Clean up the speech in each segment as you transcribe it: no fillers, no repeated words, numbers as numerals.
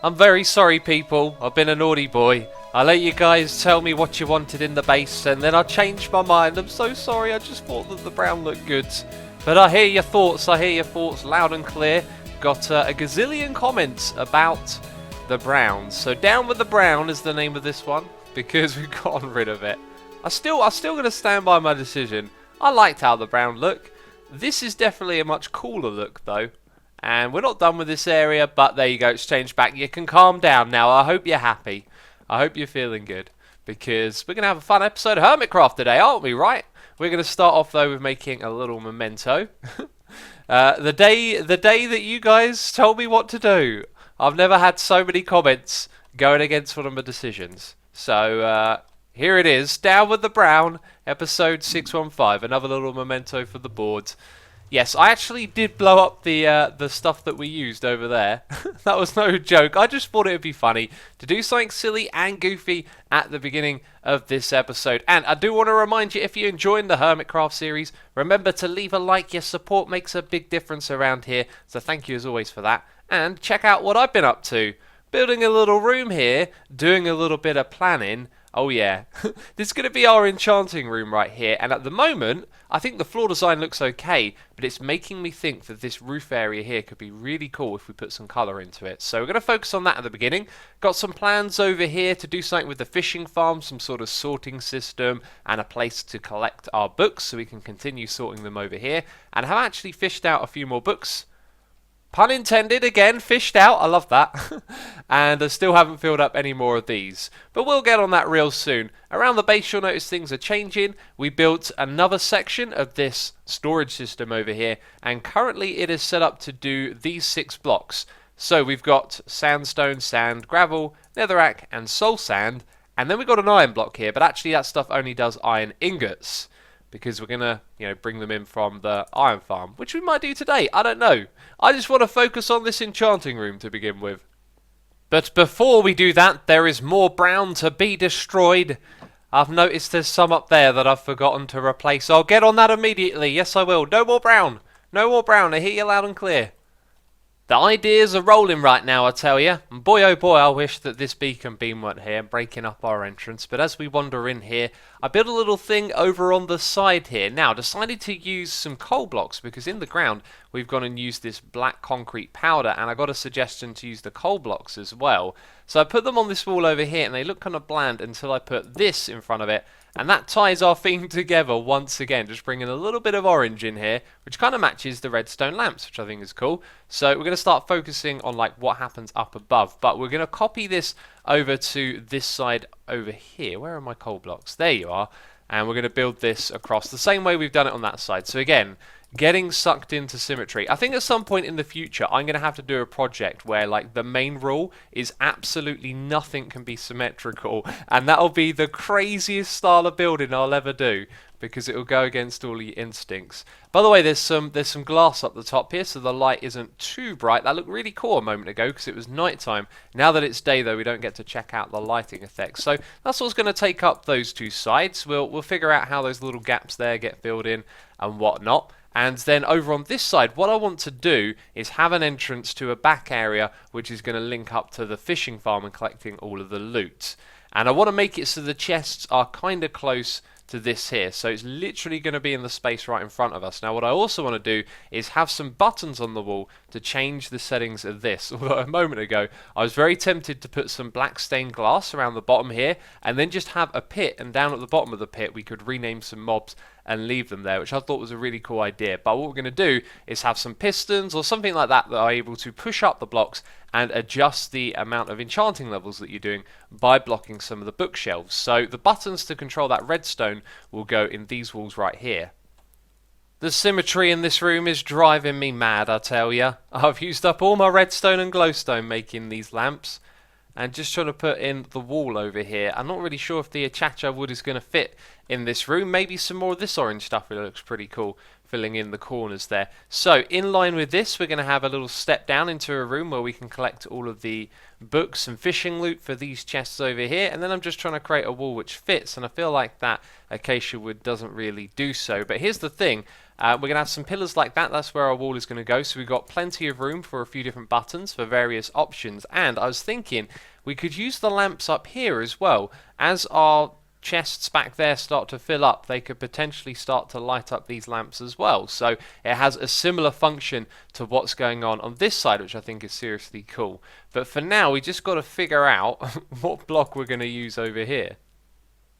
I'm very sorry, people. I've been a naughty boy. I let you guys tell me what you wanted in the base, and then I changed my mind. I'm so sorry. I just thought that the brown looked good. But I hear your thoughts. I hear your thoughts loud and clear. Got a gazillion comments about the brown. So down with the brown is the name of this one because we've gotten rid of it. I'm still going to stand by my decision. I liked how the brown looked. This is definitely a much cooler look, though. And we're not done with this area, but there you go, it's changed back. You can calm down now. I hope you're happy. I hope you're feeling good. Because we're going to have a fun episode of Hermitcraft today, aren't we, right? We're going to start off, though, with making a little memento. The day that you guys told me what to do. I've never had so many comments going against one of my decisions. So, here it is. Down with the brown, episode 615. Another little memento for the board. Yes, I actually did blow up the stuff that we used over there. That was no joke. I just thought it would be funny to do something silly and goofy at the beginning of this episode. And I do want to remind you, if you're enjoying the Hermitcraft series, remember to leave a like. Your support makes a big difference around here. So thank you as always for that. And check out what I've been up to. Building a little room here, doing a little bit of planning. Oh yeah, this is going to be our enchanting room right here, and at the moment, I think the floor design looks okay, but it's making me think that this roof area here could be really cool if we put some colour into it. So we're going to focus on that at the beginning. Got some plans over here to do something with the fishing farm, some sort of sorting system, and a place to collect our books so we can continue sorting them over here, and have actually fished out a few more books. Pun intended, again, fished out, I love that. And I still haven't filled up any more of these. But we'll get on that real soon. Around the base you'll notice things are changing. We built another section of this storage system over here. And currently it is set up to do these 6 blocks. So we've got sandstone, sand, gravel, netherrack and soul sand. And then we've got an iron block here. But actually that stuff only does iron ingots. Because we're going to, bring them in from the iron farm, which we might do today. I don't know. I just want to focus on this enchanting room to begin with. But before we do that, there is more brown to be destroyed. I've noticed there's some up there that I've forgotten to replace. I'll get on that immediately. Yes, I will. No more brown. No more brown. I hear you loud and clear. The ideas are rolling right now, I tell you. And boy oh boy, I wish that this beacon beam weren't here, breaking up our entrance. But as we wander in here, I built a little thing over on the side here. Now, decided to use some coal blocks because in the ground we've gone and used this black concrete powder, and I got a suggestion to use the coal blocks as well. So I put them on this wall over here, and they look kind of bland until I put this in front of it. And that ties our theme together once again, just bringing a little bit of orange in here, which kind of matches the redstone lamps, which I think is cool. So we're going to start focusing on like what happens up above, but we're going to copy this over to this side over here. Where are my coal blocks? There you are. And we're going to build this across the same way we've done it on that side. So again, getting sucked into symmetry. I think at some point in the future I'm going to have to do a project where like the main rule is absolutely nothing can be symmetrical, and that'll be the craziest style of building I'll ever do because it will go against all your instincts. By the way, there's some glass up the top here so the light isn't too bright. That looked really cool a moment ago because it was nighttime. Now that it's day though, we don't get to check out the lighting effects. So that's what's going to take up those two sides. We'll figure out how those little gaps there get filled in and whatnot. And then over on this side, what I want to do is have an entrance to a back area which is going to link up to the fishing farm and collecting all of the loot. And I want to make it so the chests are kind of close to this here, so it's literally going to be in the space right in front of us. Now what I also want to do is have some buttons on the wall to change the settings of this. Although a moment ago I was very tempted to put some black stained glass around the bottom here and then just have a pit, and down at the bottom of the pit we could rename some mobs and leave them there, which I thought was a really cool idea. But what we're going to do is have some pistons or something like that that are able to push up the blocks and adjust the amount of enchanting levels that you're doing by blocking some of the bookshelves. So the buttons to control that redstone will go in these walls right here. The symmetry in this room is driving me mad, I tell ya. I've used up all my redstone and glowstone making these lamps, and just trying to put in the wall over here. I'm not really sure if the achacha wood is going to fit in this room. Maybe some more of this orange stuff, it looks pretty cool, filling in the corners there. So in line with this, we're going to have a little step down into a room where we can collect all of the books and fishing loot for these chests over here. And then I'm just trying to create a wall which fits, and I feel like that acacia wood doesn't really do so. But here's the thing, We're going to have some pillars like that. That's where our wall is going to go. So we've got plenty of room for a few different buttons for various options. And I was thinking we could use the lamps up here as well. As our chests back there start to fill up, they could potentially start to light up these lamps as well. So it has a similar function to what's going on this side, which I think is seriously cool. But for now, we just got to figure out what block we're going to use over here.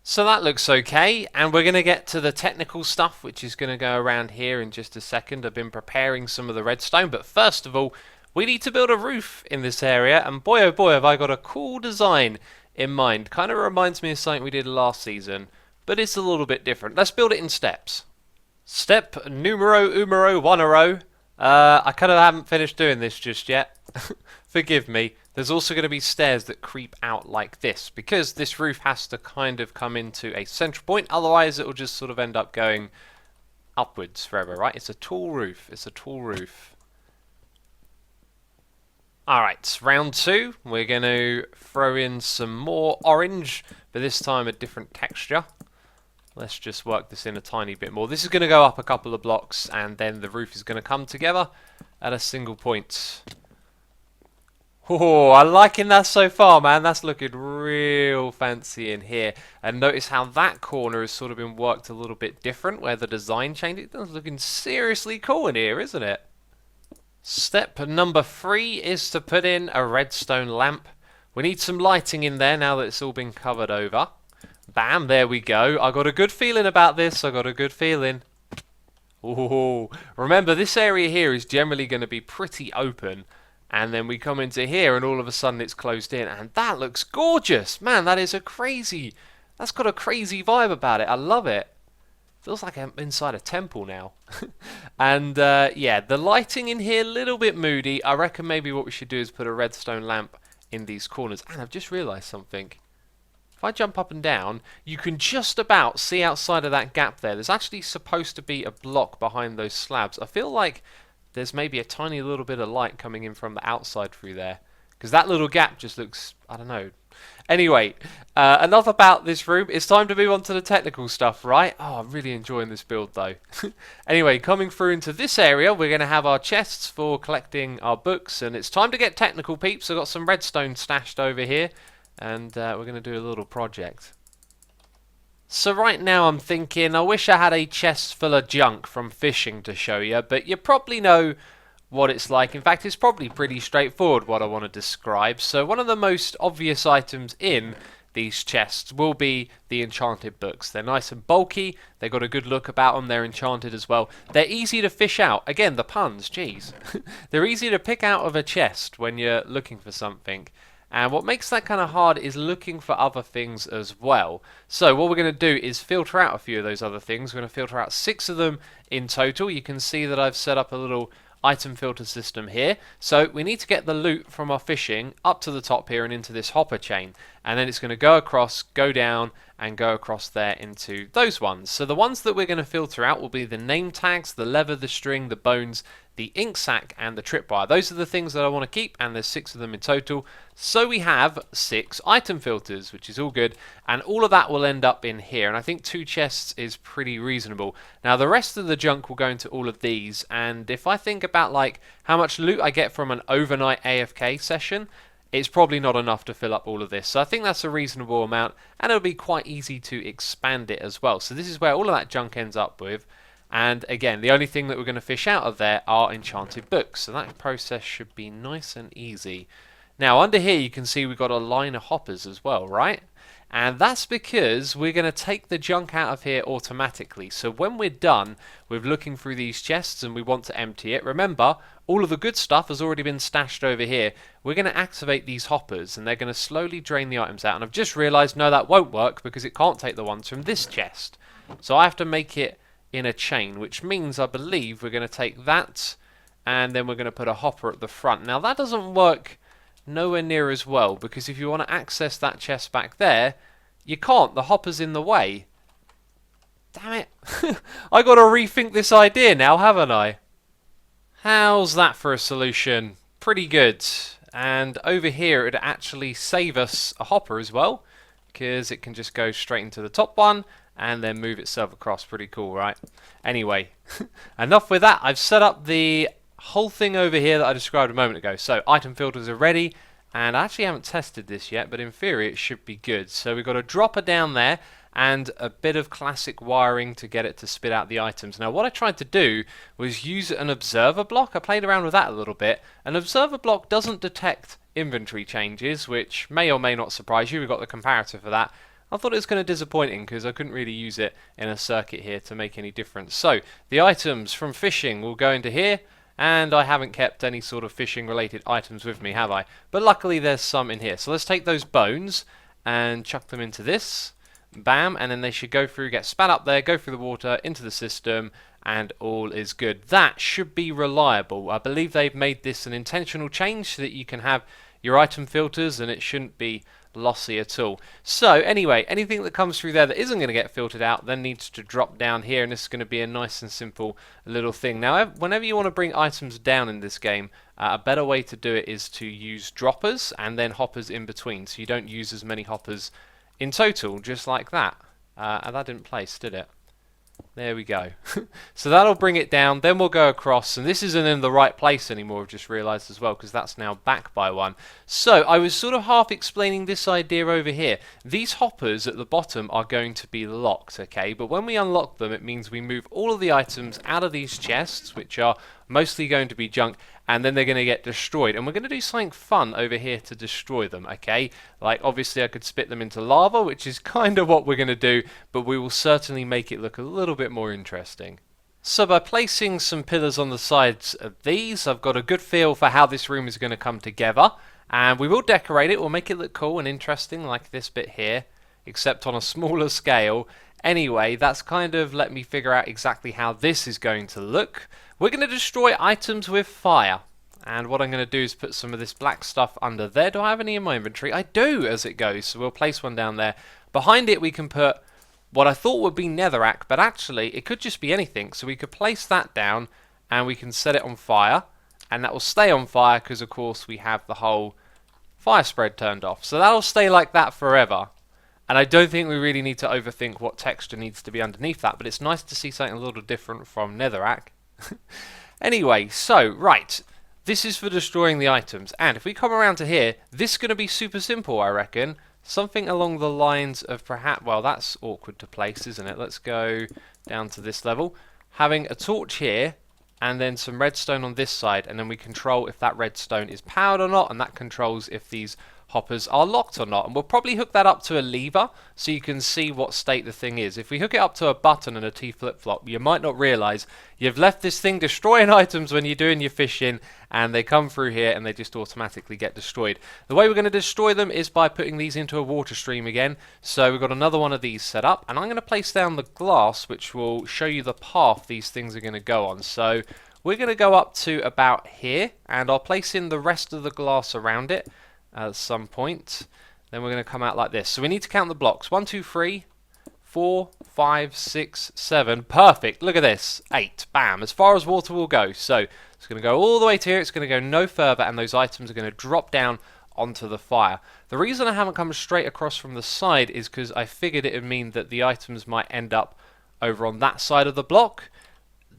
So that looks okay, and we're going to get to the technical stuff, which is going to go around here in just a second. I've been preparing some of the redstone, but first of all, we need to build a roof in this area, and boy oh boy have I got a cool design in mind. Kind of reminds me of something we did last season, but it's a little bit different. Let's build it in steps. Step numero uno. I kind of haven't finished doing this just yet. Forgive me. There's also going to be stairs that creep out like this, because this roof has to kind of come into a central point, otherwise it will just sort of end up going upwards forever, right? It's a tall roof. It's a tall roof. Alright, round 2, we're going to throw in some more orange, but this time a different texture. Let's just work this in a tiny bit more. This is going to go up a couple of blocks, and then the roof is going to come together at a single point. Oh, I'm liking that so far, man. That's looking real fancy in here. And notice how that corner has sort of been worked a little bit different, where the design changed. It's looking seriously cool in here, isn't it? Step number 3 is to put in a redstone lamp. We need some lighting in there now that it's all been covered over. Bam, there we go. I got a good feeling about this. I got a good feeling. Ooh, remember, this area here is generally going to be pretty open. And then we come into here and all of a sudden it's closed in. And that looks gorgeous. Man, that is that's got a crazy vibe about it. I love it. Feels like I'm inside a temple now. And yeah, the lighting in here, a little bit moody. I reckon maybe what we should do is put a redstone lamp in these corners. And I've just realised something. If I jump up and down, you can just about see outside of that gap there. There's actually supposed to be a block behind those slabs. I feel like there's maybe a tiny little bit of light coming in from the outside through there. Because that little gap just looks, I don't know. Anyway, enough about this room. It's time to move on to the technical stuff, right? Oh, I'm really enjoying this build, though. Anyway, coming through into this area, we're going to have our chests for collecting our books. And it's time to get technical, peeps. I've got some redstone stashed over here. And we're going to do a little project. So right now I'm thinking, I wish I had a chest full of junk from fishing to show you. But you probably know what it's like. In fact, it's probably pretty straightforward what I want to describe. So one of the most obvious items in these chests will be the enchanted books. They're nice and bulky, they've got a good look about them, they're enchanted as well. They're easy to fish out. Again, the puns, jeez. They're easy to pick out of a chest when you're looking for something. And what makes that kind of hard is looking for other things as well. So what we're going to do is filter out a few of those other things. We're going to filter out 6 of them in total. You can see that I've set up a little item filter system here. So we need to get the loot from our fishing up to the top here and into this hopper chain. And then it's going to go across, go down, and go across there into those ones. So the ones that we're going to filter out will be the name tags, the leather, the string, the bones, the ink sac, and the tripwire. Those are the things that I want to keep, and there's 6 of them in total. So we have 6 item filters, which is all good, and all of that will end up in here, and I think 2 chests is pretty reasonable. Now the rest of the junk will go into all of these, and if I think about like how much loot I get from an overnight AFK session, it's probably not enough to fill up all of this. So I think that's a reasonable amount, and it'll be quite easy to expand it as well. So this is where all of that junk ends up with. And again, the only thing that we're going to fish out of there are enchanted books. So that process should be nice and easy. Now under here you can see we've got a line of hoppers as well, right? And that's because we're going to take the junk out of here automatically. So when we're done with looking through these chests and we want to empty it, remember, all of the good stuff has already been stashed over here. We're going to activate these hoppers and they're going to slowly drain the items out. And I've just realised, no, that won't work because it can't take the ones from this chest. So I have to make it in a chain, which means I believe we're going to take that and then we're going to put a hopper at the front. Now that doesn't work nowhere near as well, because if you want to access that chest back there, you can't. The hopper's in the way. Damn it. I got to rethink this idea now, haven't I? How's that for a solution? Pretty good. And over here it'd actually save us a hopper as well, because it can just go straight into the top one and then move itself across. Pretty cool, right? Anyway, enough with that. I've set up the whole thing over here that I described a moment ago. So item filters are ready, and I actually haven't tested this yet, but in theory it should be good. So we've got a dropper down there and a bit of classic wiring to get it to spit out the items. Now what I tried to do was use an observer block. I played around with that a little bit. An observer block doesn't detect inventory changes, which may or may not surprise you. We've got the comparator for that. I thought it was kind of disappointing because I couldn't really use it in a circuit here to make any difference. So the items from fishing will go into here, and I haven't kept any sort of fishing related items with me, have I? But luckily there's some in here. So let's take those bones and chuck them into this. Bam, and then they should go through, get spat up there, go through the water, into the system, and all is good. That should be reliable. I believe they've made this an intentional change so that you can have your item filters and it shouldn't be lossy at all. So anyway, anything that comes through there that isn't going to get filtered out then needs to drop down here, and this is going to be a nice and simple little thing. Now whenever you want to bring items down in this game, a better way to do it is to use droppers and then hoppers in between, so you don't use as many hoppers in total, just like that. And that didn't place, did it? There we go. So that'll bring it down, then we'll go across, and this isn't in the right place anymore, I've just realised as well, because that's now back by one. So I was sort of half explaining this idea over here. These hoppers at the bottom are going to be locked, okay? But when we unlock them, it means we move all of the items out of these chests, which are mostly going to be junk, and then they're going to get destroyed. And we're going to do something fun over here to destroy them, okay? Like, obviously I could spit them into lava, which is kind of what we're going to do, but we will certainly make it look a little bit more interesting. So by placing some pillars on the sides of these, I've got a good feel for how this room is going to come together. And we will decorate it, we'll make it look cool and interesting, like this bit here, except on a smaller scale. Anyway, that's kind of let me figure out exactly how this is going to look. We're going to destroy items with fire. And what I'm going to do is put some of this black stuff under there. Do I have any in my inventory? I do, as it goes. So we'll place one down there. Behind it we can put what I thought would be netherrack, but actually it could just be anything. So we could place that down and we can set it on fire. And that will stay on fire because of course we have the whole fire spread turned off. So that'll stay like that forever. And I don't think we really need to overthink what texture needs to be underneath that, but it's nice to see something a little different from netherrack. Anyway, so, right, this is for destroying the items, and if we come around to here, this is going to be super simple, I reckon. Something along the lines of perhaps, well, that's awkward to place, isn't it? Let's go down to this level. Having a torch here, and then some redstone on this side, and then we control if that redstone is powered or not, and that controls if these hoppers are locked or not. And we'll probably hook that up to a lever so you can see what state the thing is. If we hook it up to a button and a T flip-flop, you might not realise you've left this thing destroying items when you're doing your fishing, and they come through here and they just automatically get destroyed. The way we're going to destroy them is by putting these into a water stream again. So we've got another one of these set up, and I'm going to place down the glass which will show you the path these things are going to go on. So we're going to go up to about here, and I'll place in the rest of the glass around it at some point. Then we're going to come out like this. So we need to count the blocks. 1, 2, 3, 4, 5, 6, 7. Perfect. Look at this. 8. Bam. As far as water will go. So it's going to go all the way to here. It's going to go no further, and those items are going to drop down onto the fire. The reason I haven't come straight across from the side is because I figured it would mean that the items might end up over on that side of the block.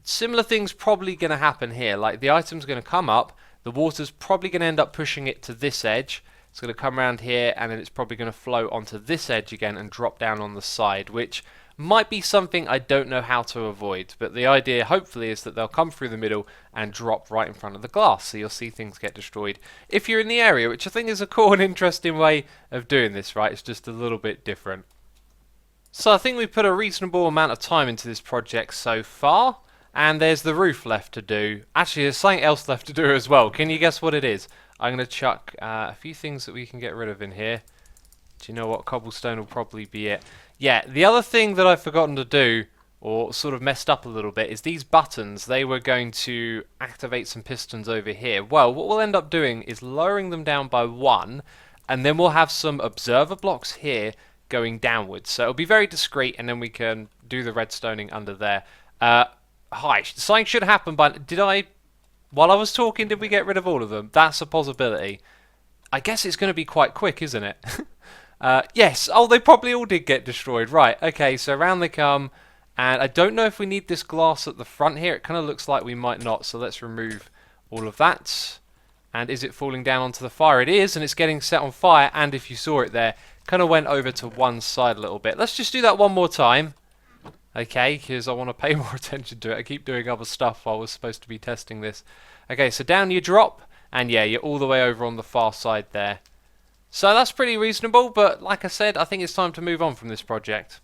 Similar things probably going to happen here. Like the item's going to come up, the water's probably going to end up pushing it to this edge. It's going to come around here, and then it's probably going to flow onto this edge again and drop down on the side, which might be something I don't know how to avoid. But the idea, hopefully, is that they'll come through the middle and drop right in front of the glass, so you'll see things get destroyed if you're in the area, which I think is a cool and interesting way of doing this, right? It's just a little bit different. So I think we've put a reasonable amount of time into this project so far. And there's the roof left to do. Actually, there's something else left to do as well. Can you guess what it is? I'm going to chuck a few things that we can get rid of in here. Do you know what? Cobblestone will probably be it. Yeah, the other thing that I've forgotten to do, or sort of messed up a little bit, is these buttons. They were going to activate some pistons over here. Well, what we'll end up doing is lowering them down by 1, and then we'll have some observer blocks here going downwards. So it'll be very discreet, and then we can do the redstoning under there. Hi, something should happen, but while I was talking, did we get rid of all of them? That's a possibility. I guess it's going to be quite quick, isn't it? Yes, oh, they probably all did get destroyed. Right, okay, so around they come. And I don't know if we need this glass at the front here. It kind of looks like we might not, so let's remove all of that. And is it falling down onto the fire? It is, and it's getting set on fire. And if you saw it there, kind of went over to one side a little bit. Let's just do that one more time. Okay, because I want to pay more attention to it. I keep doing other stuff while we're supposed to be testing this. Okay, so down you drop. And yeah, you're all the way over on the far side there. So that's pretty reasonable, but like I said, I think it's time to move on from this project.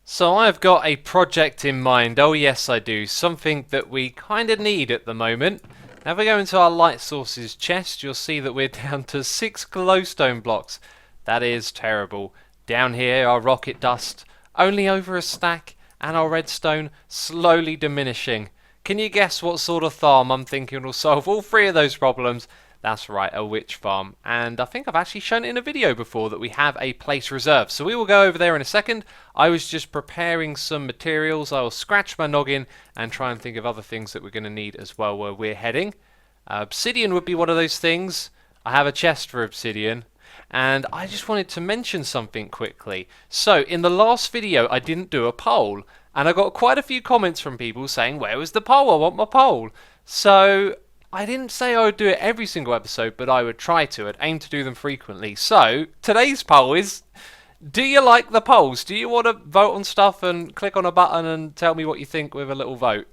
So I've got a project in mind, oh yes I do, something that we kind of need at the moment. Now if we go into our light sources chest, you'll see that we're down to 6 glowstone blocks. That is terrible. Down here, our rocket dust, only over a stack, and our redstone slowly diminishing. Can you guess what sort of farm I'm thinking will solve all 3 of those problems? That's right, a witch farm. And I think I've actually shown it in a video before that we have a place reserved. So we will go over there in a second. I was just preparing some materials. I will scratch my noggin and try and think of other things that we're going to need as well where we're heading. Obsidian would be one of those things. I have a chest for obsidian. And I just wanted to mention something quickly. So in the last video I didn't do a poll. And I got quite a few comments from people saying, where was the poll? I want my poll. So I didn't say I would do it every single episode, but I would try to. I'd aim to do them frequently. So, today's poll is, do you like the polls? Do you want to vote on stuff and click on a button and tell me what you think with a little vote?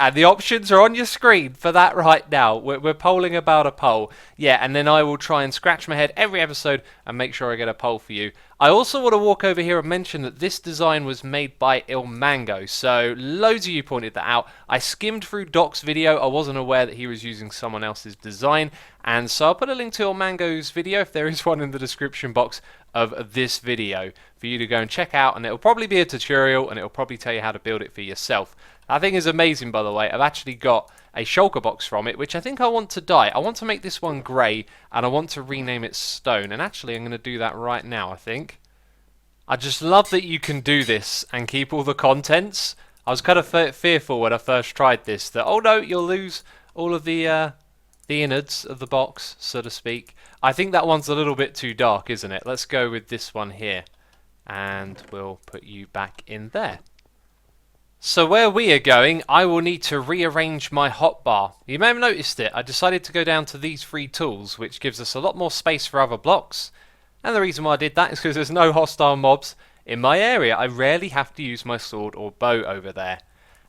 And the options are on your screen for that right now. We're polling about a poll. Yeah, and then I will try and scratch my head every episode and make sure I get a poll for you. I also want to walk over here and mention that this design was made by Ilmango. So loads of you pointed that out. I skimmed through Doc's video. I wasn't aware that he was using someone else's design. And so I'll put a link to Ilmango's video, if there is one, in the description box of this video for you to go and check out. And it'll probably be a tutorial and it'll probably tell you how to build it for yourself. That thing is amazing, by the way. I've actually got a shulker box from it, which I think I want to dye. I want to make this one grey, and I want to rename it stone. And actually, I'm going to do that right now, I think. I just love that you can do this and keep all the contents. I was kind of fearful when I first tried this, that, oh no, you'll lose all of the innards of the box, so to speak. I think that one's a little bit too dark, isn't it? Let's go with this one here. And we'll put you back in there. So where we are going, I will need to rearrange my hotbar. You may have noticed it. I decided to go down to these 3 tools, which gives us a lot more space for other blocks. And the reason why I did that is because there's no hostile mobs in my area. I rarely have to use my sword or bow over there.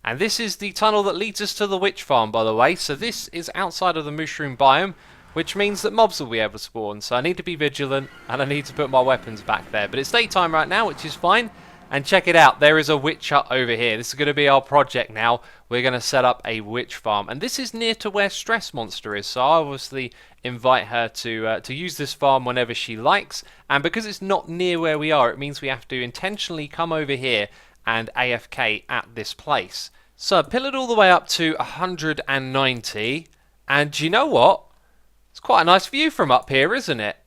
And this is the tunnel that leads us to the witch farm, by the way. So this is outside of the mushroom biome, which means that mobs will be able to spawn. So I need to be vigilant, and I need to put my weapons back there. But it's daytime right now, which is fine. And check it out, there is a witch hut over here. This is going to be our project now. We're going to set up a witch farm. And this is near to where Stress Monster is. So I obviously invite her to use this farm whenever she likes. And because it's not near where we are, it means we have to intentionally come over here and AFK at this place. So I pillared all the way up to 190. And do you know what? It's quite a nice view from up here, isn't it?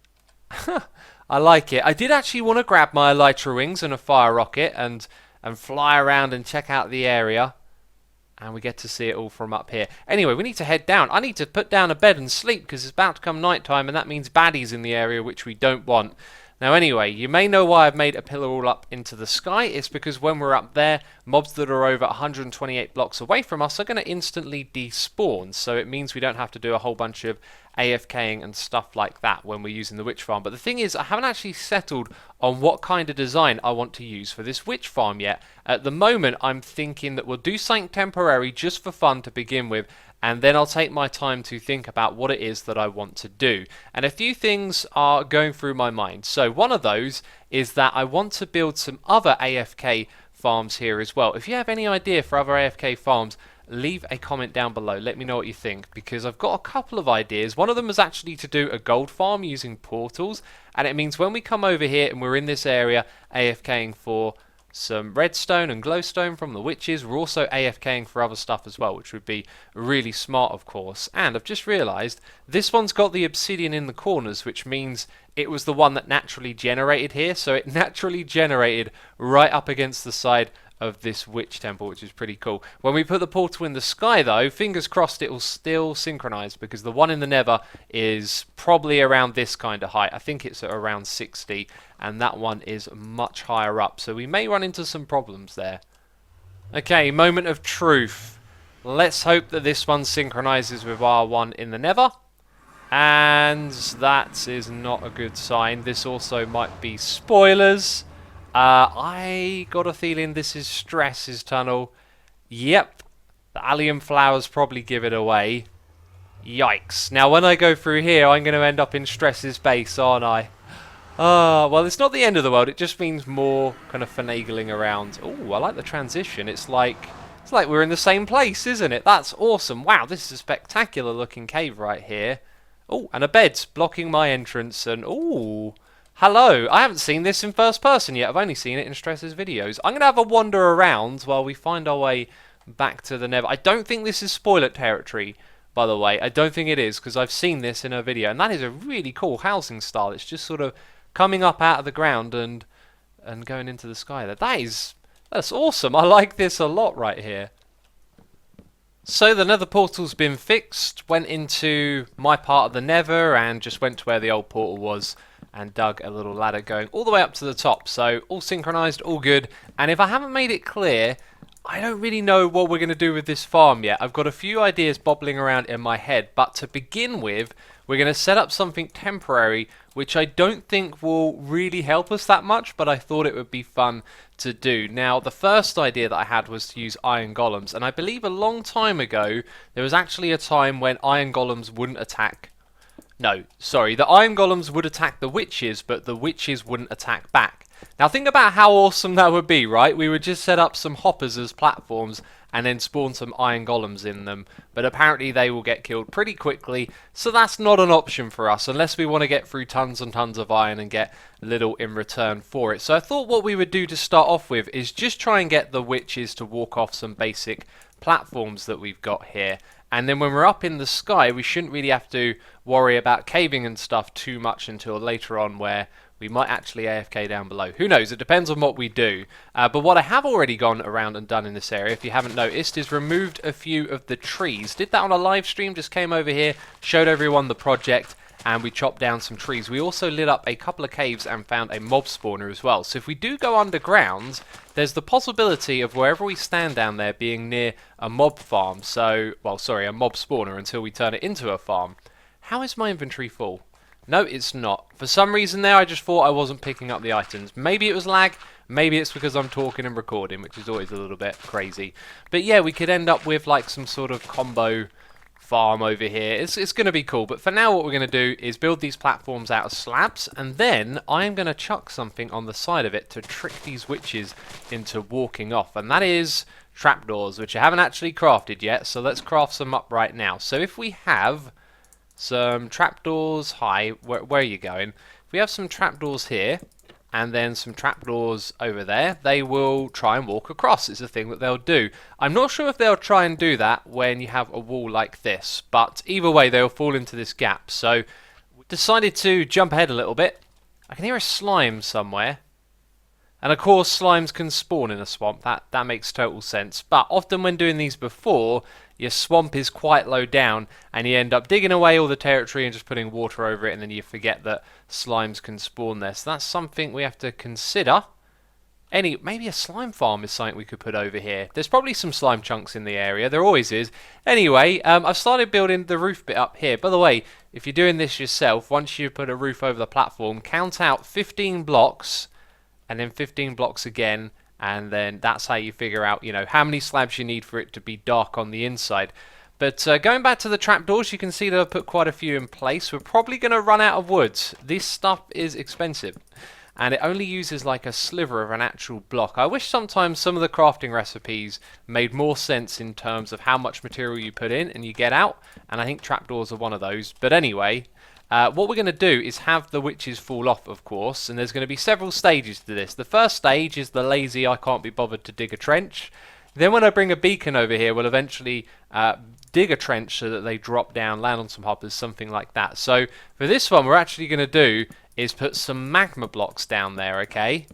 I like it. I did actually want to grab my elytra wings and a fire rocket and fly around and check out the area. And we get to see it all from up here. Anyway, we need to head down. I need to put down a bed and sleep because it's about to come night time, and that means baddies in the area, which we don't want. Now anyway, you may know why I've made a pillar all up into the sky. It's because when we're up there, mobs that are over 128 blocks away from us are going to instantly despawn. So it means we don't have to do a whole bunch of AFKing and stuff like that when we're using the witch farm. But the thing is, I haven't actually settled on what kind of design I want to use for this witch farm yet. At the moment, I'm thinking that we'll do something temporary just for fun to begin with, and then I'll take my time to think about what it is that I want to do. And a few things are going through my mind. So one of those is that I want to build some other AFK farms here as well. If you have any idea for other AFK farms, leave a comment down below. Let me know what you think, because I've got a couple of ideas. One of them is actually to do a gold farm using portals, and it means when we come over here and we're in this area AFKing for some redstone and glowstone from the witches, we're also AFKing for other stuff as well, which would be really smart, of course. And I've just realised this one's got the obsidian in the corners, which means it was the one that naturally generated here, so it naturally generated right up against the side of this witch temple, which is pretty cool. When we put the portal in the sky, though, fingers crossed it will still synchronize, because the one in the nether is probably around this kind of height. I think it's at around 60, and that one is much higher up, so we may run into some problems there. Okay, moment of truth. Let's hope that this one synchronizes with our one in the nether. And that is not a good sign. This also might be spoilers. I got a feeling this is Stress's tunnel. Yep, the alien flowers probably give it away. Yikes. Now when I go through here, I'm going to end up in Stress's base, aren't I? Well, it's not the end of the world. It just means more kind of finagling around. Oh, I like the transition. It's like we're in the same place, isn't it? That's awesome. Wow, this is a spectacular looking cave right here. Oh, and a bed blocking my entrance. And oh, hello. I haven't seen this in first person yet. I've only seen it in Stress's videos. I'm going to have a wander around while we find our way back to the nether. I don't think this is spoiler territory, by the way. I don't think it is, because I've seen this in her video. And that is a really cool housing style. It's just sort of coming up out of the ground and going into the sky there. That's awesome. I like this a lot right here. So the nether portal's been fixed, went into my part of the nether and just went to where the old portal was and dug a little ladder going all the way up to the top. So all synchronized, all good. And if I haven't made it clear, I don't really know what we're going to do with this farm yet. I've got a few ideas bobbling around in my head, but to begin with, we're going to set up something temporary, which I don't think will really help us that much, but I thought it would be fun to do. Now, the first idea that I had was to use iron golems, and I believe a long time ago, there was actually a time when iron golems wouldn't attack. No, sorry, the iron golems would attack the witches, but the witches wouldn't attack back. Now think about how awesome that would be, right? We would just set up some hoppers as platforms and then spawn some iron golems in them. But apparently they will get killed pretty quickly, so that's not an option for us unless we want to get through tons and tons of iron and get little in return for it. So I thought what we would do to start off with is just try and get the witches to walk off some basic platforms that we've got here. And then when we're up in the sky, we shouldn't really have to worry about caving and stuff too much until later on, where we might actually AFK down below. Who knows? It depends on what we do. But what I have already gone around and done in this area, if you haven't noticed, is removed a few of the trees. Did that on a live stream, just came over here, showed everyone the project, and we chopped down some trees. We also lit up a couple of caves and found a mob spawner as well. So if we do go underground, there's the possibility of wherever we stand down there being near a mob farm. So, well, sorry, a mob spawner until we turn it into a farm. How is my inventory full? No, it's not. For some reason there, I just thought I wasn't picking up the items. Maybe it was lag, maybe it's because I'm talking and recording, which is always a little bit crazy. But yeah, we could end up with like some sort of combo farm over here. It's going to be cool, but for now what we're going to do is build these platforms out of slabs, and then I'm going to chuck something on the side of it to trick these witches into walking off, and that is trapdoors, which I haven't actually crafted yet, so let's craft some up right now. So if we have some trapdoors, where are you going? If we have some trapdoors here, and then some trapdoors over there, they will try and walk across. It's a thing that they'll do. I'm not sure if they'll try and do that when you have a wall like this, but either way they'll fall into this gap. So decided to jump ahead a little bit. I can hear a slime somewhere. And of course slimes can spawn in a swamp, that makes total sense. But often when doing these before, your swamp is quite low down and you end up digging away all the territory and just putting water over it, and then you forget that slimes can spawn there. So that's something we have to consider. Maybe a slime farm is something we could put over here. There's probably some slime chunks in the area, there always is. Anyway, I've started building the roof bit up here. By the way, if you're doing this yourself, once you put a roof over the platform, count out 15 blocks and then 15 blocks again, and then that's how you figure out, you know, how many slabs you need for it to be dark on the inside. But going back to the trapdoors, you can see that I've put quite a few in place. We're probably going to run out of wood. This stuff is expensive, and it only uses like a sliver of an actual block. I wish sometimes some of the crafting recipes made more sense in terms of how much material you put in and you get out, and I think trapdoors are one of those. But anyway, what we're going to do is have the witches fall off, of course, and there's going to be several stages to this. The first stage is the lazy, I can't be bothered to dig a trench. Then when I bring a beacon over here, we'll eventually dig a trench so that they drop down, land on some hoppers, something like that. So for this one, we're actually going to do is put some magma blocks down there, okay?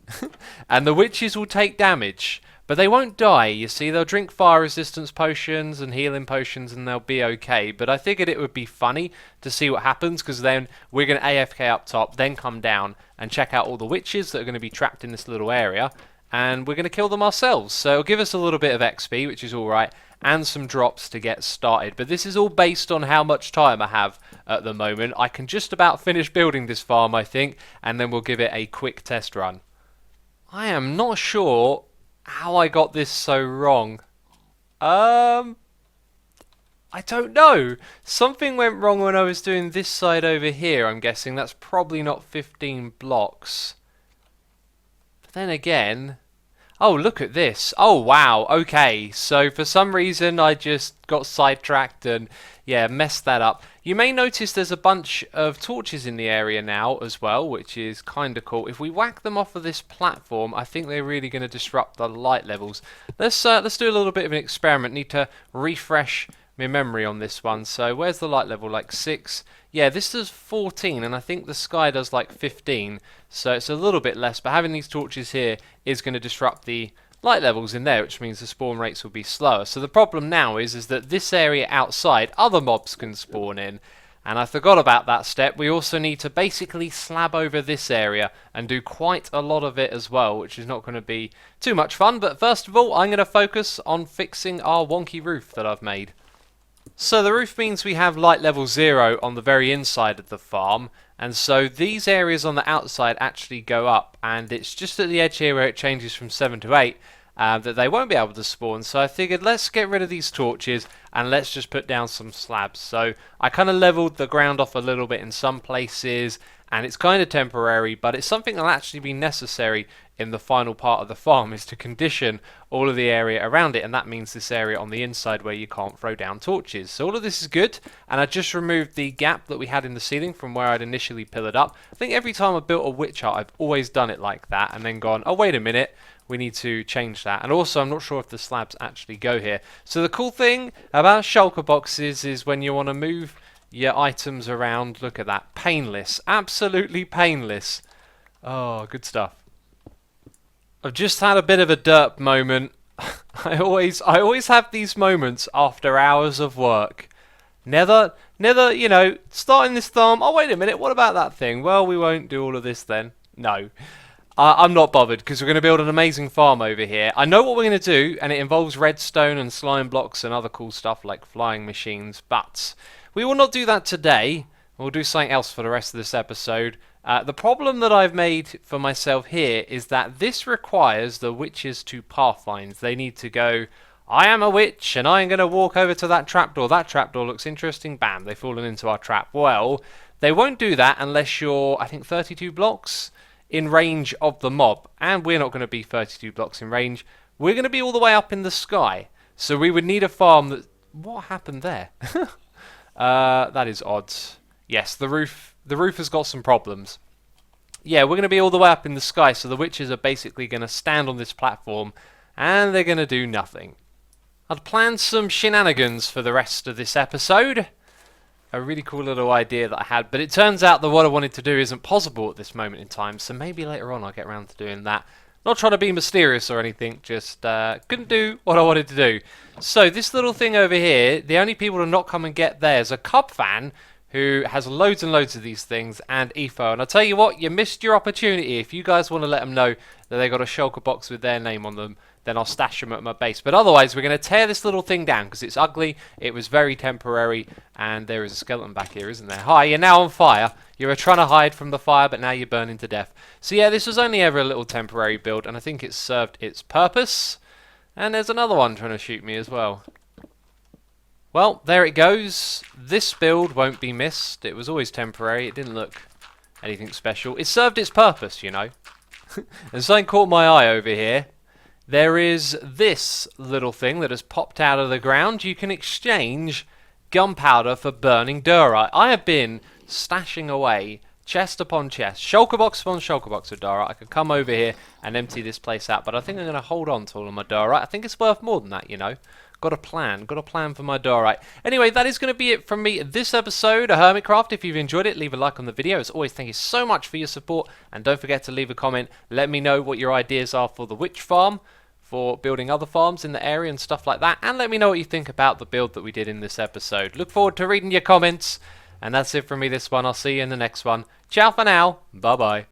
And the witches will take damage. But they won't die, you see. They'll drink fire resistance potions and healing potions and they'll be okay. But I figured it would be funny to see what happens, because then we're going to AFK up top, then come down and check out all the witches that are going to be trapped in this little area. And we're going to kill them ourselves. So it'll give us a little bit of XP, which is alright, and some drops to get started. But this is all based on how much time I have at the moment. I can just about finish building this farm, I think, and then we'll give it a quick test run. I am not sure how I got this so wrong. I don't know. Something went wrong when I was doing this side over here, I'm guessing. That's probably not 15 blocks. But then again... Oh, look at this. Oh, wow. Okay, so for some reason I just got sidetracked and, yeah, messed that up. You may notice there's a bunch of torches in the area now as well, which is kind of cool. If we whack them off of this platform, I think they're really going to disrupt the light levels. Let's do a little bit of an experiment. Need to refresh my memory on this one. So where's the light level? Like 6? Yeah, this does 14, and I think the sky does like 15, so it's a little bit less, but having these torches here is going to disrupt the light levels in there, which means the spawn rates will be slower. So the problem now is that this area outside, other mobs can spawn in, and I forgot about that step. We also need to basically slab over this area and do quite a lot of it as well, which is not going to be too much fun, but first of all, I'm going to focus on fixing our wonky roof that I've made. So the roof means we have light level 0 on the very inside of the farm, and so these areas on the outside actually go up, and it's just at the edge here where it changes from 7 to 8 that they won't be able to spawn. So I figured let's get rid of these torches and let's just put down some slabs. So I kind of leveled the ground off a little bit in some places, and it's kind of temporary, but it's something that'll actually be necessary in the final part of the farm, is to condition all of the area around it, and that means this area on the inside where you can't throw down torches. So all of this is good, and I just removed the gap that we had in the ceiling from where I'd initially pillared up. I think every time I built a witch hut, I've always done it like that, and then gone, oh wait a minute, we need to change that. And also, I'm not sure if the slabs actually go here. So the cool thing about shulker boxes is when you want to move your items around, look at that, painless, absolutely painless. Oh, good stuff. I've just had a bit of a derp moment. I always have these moments after hours of work. Never, you know, starting this farm, oh wait a minute, what about that thing? Well, we won't do all of this then. No. I'm not bothered, because we're going to build an amazing farm over here. I know what we're going to do, and it involves redstone and slime blocks and other cool stuff like flying machines, but we will not do that today. We'll do something else for the rest of this episode. The problem that I've made for myself here is that this requires the witches to pathfind. They need to go, I am a witch and I'm going to walk over to that trapdoor. That trapdoor looks interesting. Bam, they've fallen into our trap. Well, they won't do that unless you're, I think, 32 blocks in range of the mob. And we're not going to be 32 blocks in range. We're going to be all the way up in the sky. So we would need a farm that... What happened there? That is odd. Yes, the roof has got some problems. Yeah, we're going to be all the way up in the sky, so the witches are basically going to stand on this platform, and they're going to do nothing. I'd planned some shenanigans for the rest of this episode. A really cool little idea that I had, but it turns out that what I wanted to do isn't possible at this moment in time, so maybe later on I'll get around to doing that. Not trying to be mysterious or anything, just couldn't do what I wanted to do. So this little thing over here, the only people to not come and get there is a Cub fan, who has loads and loads of these things, and Etho. And I'll tell you what, you missed your opportunity. If you guys want to let them know that they got a shulker box with their name on them, then I'll stash them at my base. But otherwise, we're going to tear this little thing down, because it's ugly, it was very temporary, and there is a skeleton back here, isn't there? Hi, you're now on fire. You were trying to hide from the fire, but now you're burning to death. So yeah, this was only ever a little temporary build, and I think it served its purpose. And there's another one trying to shoot me as well. Well, there it goes. This build won't be missed. It was always temporary. It didn't look anything special. It served its purpose, you know. And something caught my eye over here. There is this little thing that has popped out of the ground. You can exchange gunpowder for burning diorite. I have been stashing away chest upon chest, shulker box upon shulker box of diorite. I could come over here and empty this place out, but I think I'm going to hold on to all of my diorite. I think it's worth more than that, you know. Got a plan for my diorite. Anyway, that is going to be it from me this episode of Hermitcraft. If you've enjoyed it, leave a like on the video. As always, thank you so much for your support, and don't forget to leave a comment. Let me know what your ideas are for the witch farm, for building other farms in the area and stuff like that, and let me know what you think about the build that we did in this episode. Look forward to reading your comments, and that's it from me this one. I'll see you in the next one. Ciao for now. Bye bye.